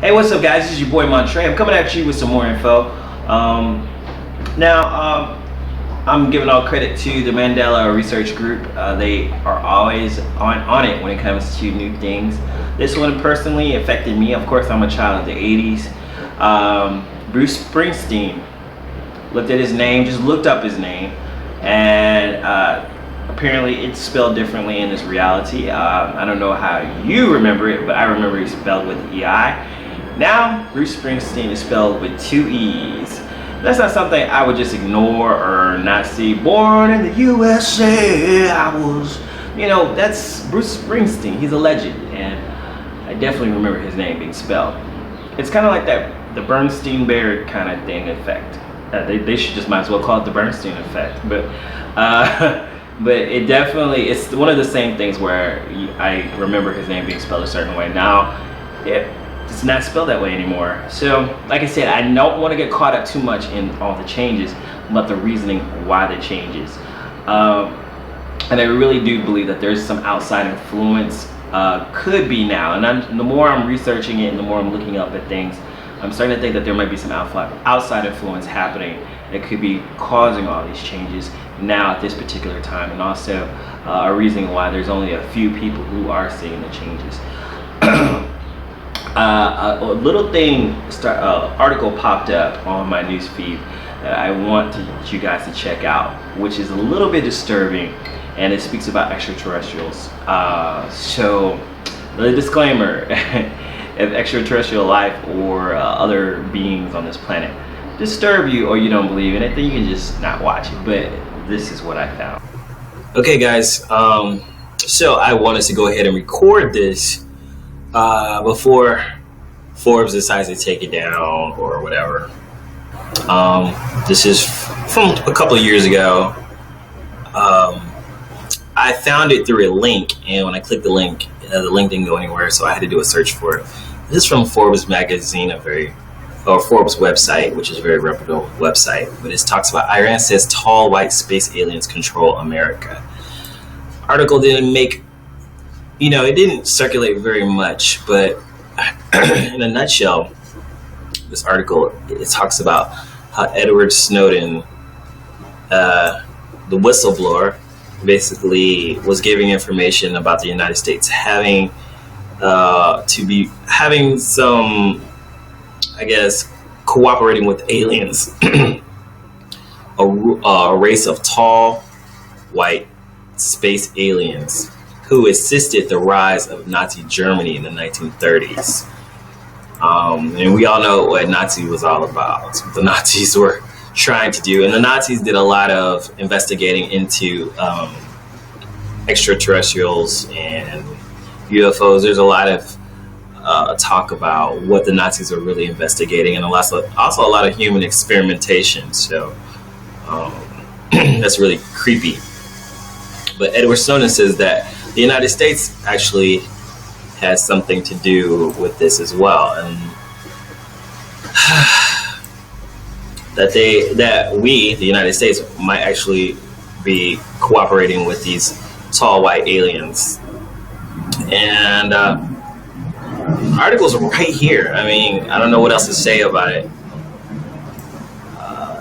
Hey, what's up, guys? This is your boy Montre. I'm coming at you with some more info. Now, I'm giving all credit to the Mandela Research Group. They are always on it when it comes to new things. This one personally affected me. Of course, I'm a child of the 80s. Bruce Springsteen, looked at his name, just looked up his name, and apparently it's spelled differently in this reality. I don't know how you remember it, but I remember it's spelled with EI. Now, Bruce Springsteen is spelled with two E's. That's not something I would just ignore or not see. Born in the USA, that's Bruce Springsteen. He's a legend, and I definitely remember his name being spelled. It's kind of like the Bernstein Bear kind of thing effect. They should just might as well call it the Bernstein effect. But it definitely, it's one of the same things where I remember his name being spelled a certain way. Now, it's not spelled that way anymore. So, like I said, I don't want to get caught up too much in all the changes, but the reasoning why the changes. And I really do believe that there's some outside influence, could be now. And the more I'm researching it and the more I'm looking up at things, I'm starting to think that there might be some outside influence happening that could be causing all these changes now at this particular time, and also a reason why there's only a few people who are seeing the changes. A little article popped up on my news feed that I want you guys to check out, which is a little bit disturbing, and it speaks about extraterrestrials. So, the disclaimer: if extraterrestrial life or other beings on this planet disturb you or you don't believe in it, then you can just not watch it. But this is what I found. Okay, guys. So I wanted to go ahead and record this before Forbes decides to take it down or whatever. This is from a couple of years ago. I found it through a link, and when I clicked the link didn't go anywhere, so I had to do a search for it. This is from Forbes magazine, or Forbes website, which is a very reputable website. But it talks about Iran says tall white space aliens control America. Article didn't make, it didn't circulate very much, but in a nutshell, this article, it talks about how Edward Snowden, the whistleblower, basically was giving information about the United States having some, cooperating with aliens, a race of tall, white space aliens who assisted the rise of Nazi Germany in the 1930s. And we all know what Nazi was all about. The Nazis were trying to do, and the Nazis did a lot of investigating into extraterrestrials and UFOs. There's a lot of talk about what the Nazis are really investigating, and also a lot of human experimentation. So that's really creepy. But Edward Snowden says that the United States actually has something to do with this as well, and that we, the United States, might actually be cooperating with these tall white aliens. And articles right here. I mean, I don't know what else to say about it.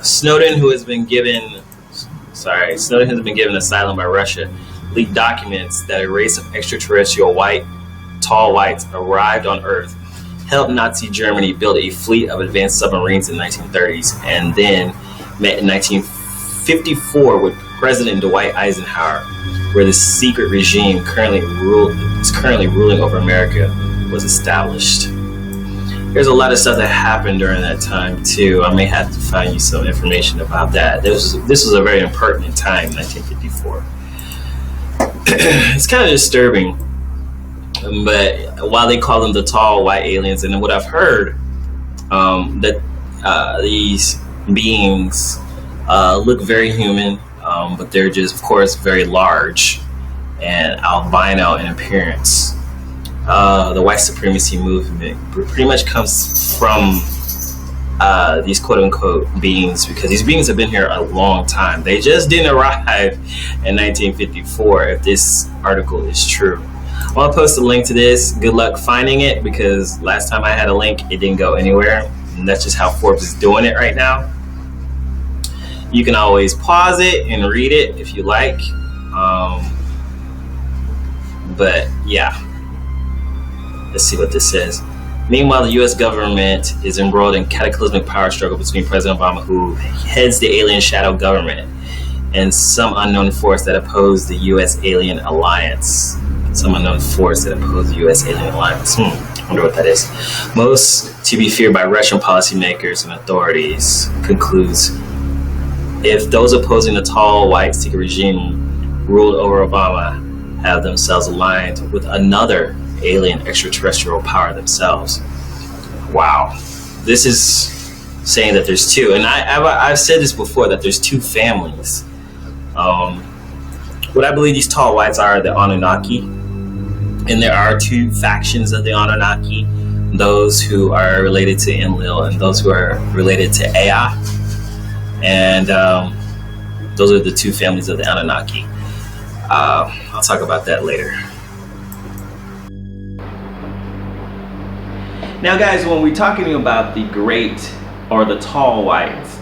Snowden has been given asylum by Russia, leaked documents that a race of extraterrestrial tall whites arrived on Earth, helped Nazi Germany build a fleet of advanced submarines in the 1930s, and then met in 1954 with President Dwight Eisenhower, where the secret regime currently ruling over America was established. There's a lot of stuff that happened during that time too. I may have to find you some information about that. This was a very impertinent time, 1954. It's kind of disturbing, but while they call them the tall white aliens, and what I've heard, that these beings look very human, but they're just, of course, very large and albino in appearance. The white supremacy movement pretty much comes from these quote-unquote beings, because these beings have been here a long time. They just didn't arrive in 1954, if this article is true. I'll post a link to this. Good luck finding it, because last time I had a link, it didn't go anywhere. And that's just how Forbes is doing it right now. You can always pause it and read it if you like. But yeah, let's see what this says. Meanwhile, the U.S. government is embroiled in cataclysmic power struggle between President Obama, who heads the alien shadow government, and some unknown force that oppose the U.S. alien alliance. Some unknown force that oppose the U.S. alien alliance. I wonder what that is. Most to be feared by Russian policymakers and authorities, concludes, if those opposing the tall white secret regime ruled over Obama have themselves aligned with another alien extraterrestrial power themselves. Wow. This is saying that there's two, and I've said this before, that there's two families. What I believe these tall whites are the Anunnaki, and there are two factions of the Anunnaki, those who are related to Enlil and those who are related to Ea, and those are the two families of the Anunnaki. I'll talk about that later. Now guys, when we're talking about the great or the tall whites,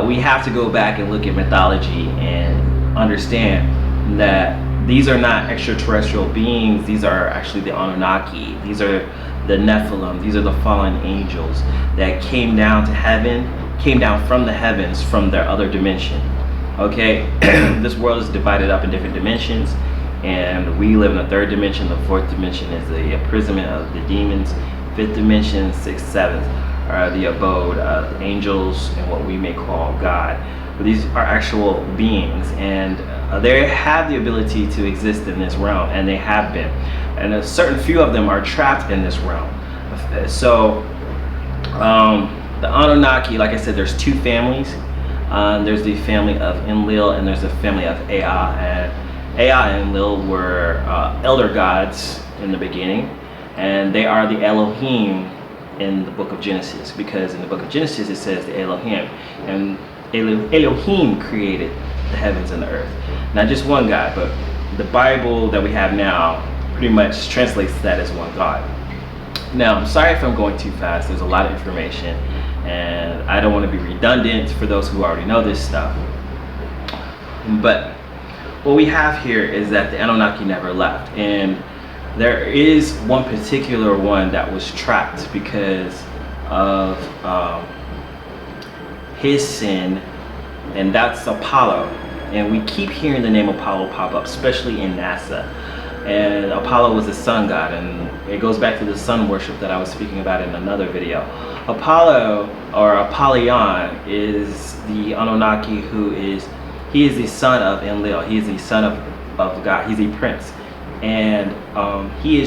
we have to go back and look at mythology and understand that these are not extraterrestrial beings. These are actually the Anunnaki. These are the Nephilim. These are the fallen angels that came down to heaven, came down from the heavens, from their other dimension. Okay, this world is divided up in different dimensions, and we live in the third dimension. The fourth dimension is the imprisonment of the demons. Fifth dimension, sixth, seventh are the abode of angels and what we may call God. But these are actual beings, and they have the ability to exist in this realm, and they have been. And a certain few of them are trapped in this realm. So the Anunnaki, like I said, there's two families. There's the family of Enlil, and there's the family of Ea. And Ea and Enlil were elder gods in the beginning, and they are the Elohim in the book of Genesis, because in the book of Genesis it says the Elohim, and Elohim created the heavens and the earth. Not just one God, but the Bible that we have now pretty much translates that as one God. Now, I'm sorry if I'm going too fast. There's a lot of information, and I don't want to be redundant for those who already know this stuff. But what we have here is that the Anunnaki never left, and there is one particular one that was trapped because of his sin, and that's Apollo. And we keep hearing the name Apollo pop up, especially in NASA. And Apollo was a sun god, and it goes back to the sun worship that I was speaking about in another video. Apollo, or Apollyon, is the Anunnaki he is the son of Enlil. He is the son of God. He's a prince. And he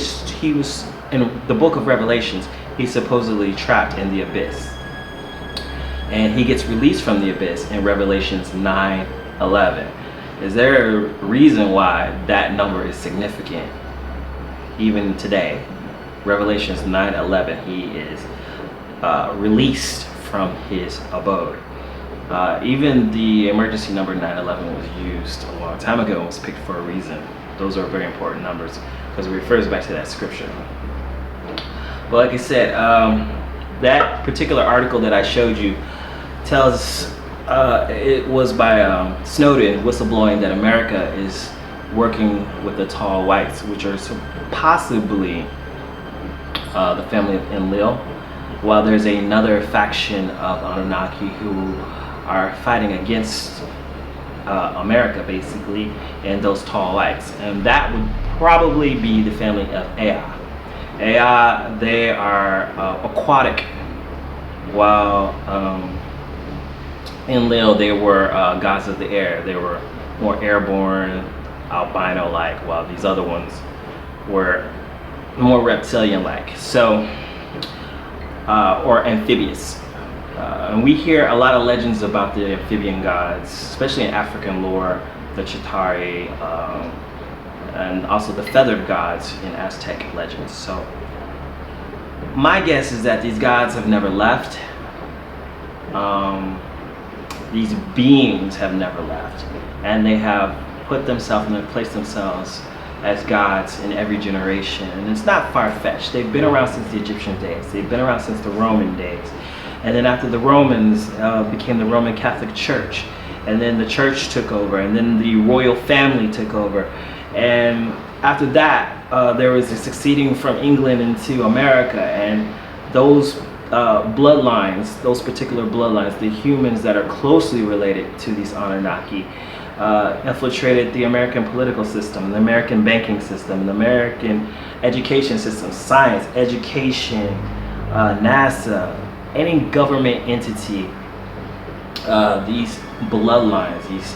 was in the book of Revelations, he's supposedly trapped in the abyss. And he gets released from the abyss in Revelations 9:11. Is there a reason why that number is significant even today? Revelations 9:11, he is released from his abode. Even the emergency number 911 was used a long time ago and was picked for a reason. Those are very important numbers because it refers back to that scripture. But like I said, that particular article that I showed you tells, it was by Snowden whistleblowing that America is working with the tall whites, which are possibly the family of Enlil, while there's another faction of Anunnaki who are fighting against America, basically, and those tall whites. And that would probably be the family of Ea. Ea, they are aquatic, while Enlil, they were gods of the air. They were more airborne, albino-like, while these other ones were more reptilian-like, so or amphibious. And we hear a lot of legends about the amphibian gods, especially in African lore, the Chitauri, and also the feathered gods in Aztec legends. So my guess is that these gods have never left. These beings have never left, and they have put themselves and placed themselves as gods in every generation. And it's not far-fetched. They've been around since the Egyptian days. They've been around since the Roman days. And then after the Romans became the Roman Catholic Church, and then the church took over, and then the royal family took over. And after that, there was a succeeding from England into America, and those bloodlines, those particular bloodlines, the humans that are closely related to these Anunnaki, infiltrated the American political system, the American banking system, the American education system, science, education, NASA, any government entity. These bloodlines, these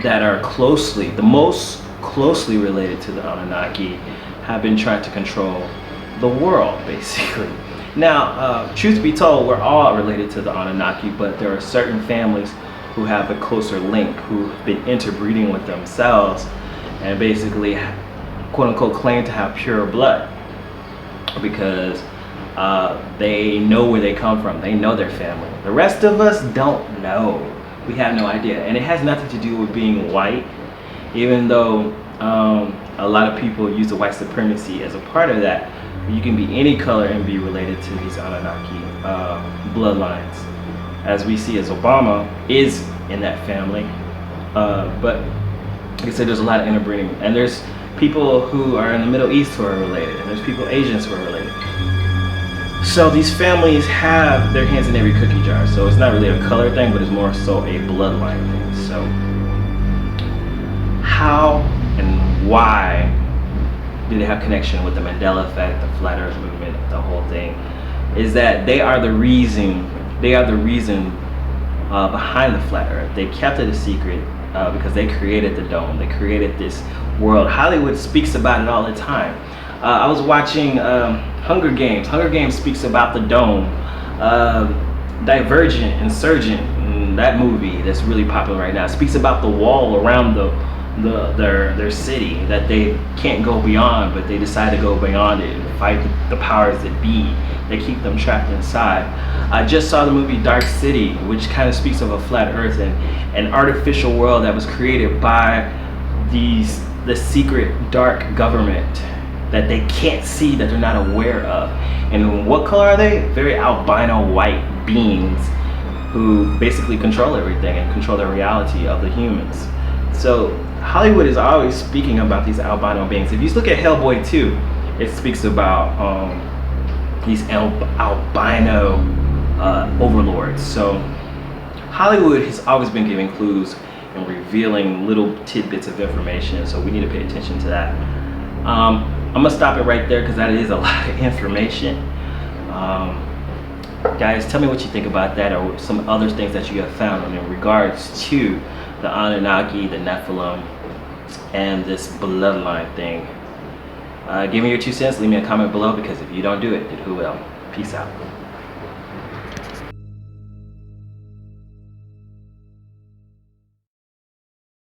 that are the most closely related to the Anunnaki, have been trying to control the world, basically. Now, truth be told, we're all related to the Anunnaki, but there are certain families who have a closer link, who've been interbreeding with themselves and basically, quote unquote, claim to have pure blood because they know where they come from. They know their family. The rest of us don't know. We have no idea. And it has nothing to do with being white, even though a lot of people use the white supremacy as a part of that. You can be any color and be related to these Anunnaki bloodlines. As we see, as Obama is in that family. But like I said, there's a lot of interbreeding. And there's people who are in the Middle East who are related. And there's people, Asians, who are related. So these families have their hands in every cookie jar. So it's not really a color thing, but it's more so a bloodline thing. So how and why do they have connection with the Mandela effect, the Flat Earth movement, the whole thing? Is that they are the reason behind the Flat Earth. They kept it a secret because they created the dome. They created this world. Hollywood speaks about it all the time. I was watching Hunger Games. Hunger Games speaks about the dome. Divergent, Insurgent, that movie that's really popular right now, speaks about the wall around their city that they can't go beyond, but they decide to go beyond it and fight the powers that be. They keep them trapped inside. I just saw the movie Dark City, which kind of speaks of a flat earth and an artificial world that was created by the secret dark government that they can't see, that they're not aware of. And what color are they? Very albino white beings who basically control everything and control the reality of the humans. So Hollywood is always speaking about these albino beings. If you look at Hellboy 2, it speaks about these albino overlords. So Hollywood has always been giving clues and revealing little tidbits of information, so we need to pay attention to that. I'm gonna stop it right there because that is a lot of information. Guys, tell me what you think about that, or some other things that you have found in regards to the Anunnaki, the Nephilim, and this bloodline thing. Give me your 2 cents, leave me a comment below, because if you don't do it, then who will? Peace out.